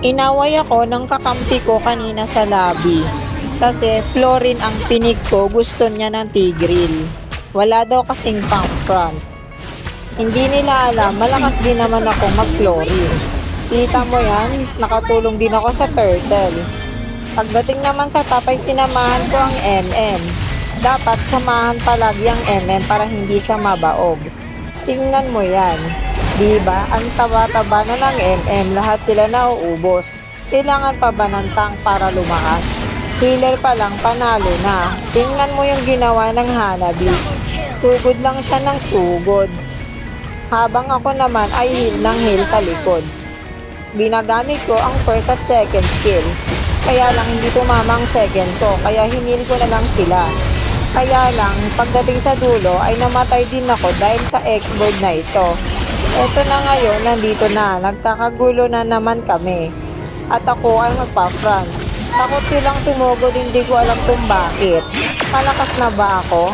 Inaway ako ng kakampi ko kanina sa lobby. Kasi Florin ang pinig ko, gusto niya ng Tigreal. Wala daw kasing pang front. Hindi nila alam, malakas din naman ako mag-Florin. Kita mo yan, nakatulong din ako sa Turtle. Pagdating naman sa top ay sinamahan ko ang MM. Dapat samahan palagi ang MM para hindi siya mabaog. Tingnan mo yan. Diba? Ang taba-taba na ng MM, lahat sila nauubos. Kailangan pa ba ng tank para lumakas? Healer pa lang, panalo na. Tingnan mo yung ginawa ng Hanabi. Sugod lang siya ng sugod. Habang ako naman ay heal ng heal sa likod. Ginagamit ko ang first at second skill. Kaya lang hindi tumama ang second ko, kaya hinil ko na lang sila. Kaya lang, pagdating sa dulo ay namatay din ako dahil sa X-Bird na ito. Eto na ngayon, nandito na, nagkakagulo na naman kami. At ako ay magpa-front. Takot silang sumugod, hindi ko alam kung bakit. Malakas na ba ako?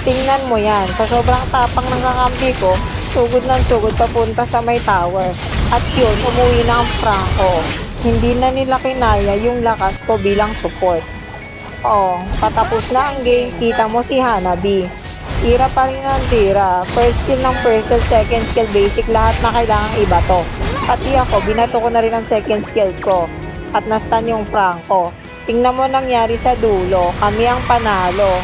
Tingnan mo yan, sa sobrang tapang ng kakampi ko, sugod ng sugod papunta sa may tower. At yun, umuwi na ang Franco. Hindi na nila kinaya yung lakas ko bilang support. Oh, patapos na ang game, kita mo si Hanabi. Tira pa rin ang tira. First skill ng first skill, second skill, basic, lahat na kailangang iba to. Pati ako, binato ko na rin ang second skill ko. At nastan yung Franco. Tingnan mo nangyari sa dulo, kami ang panalo.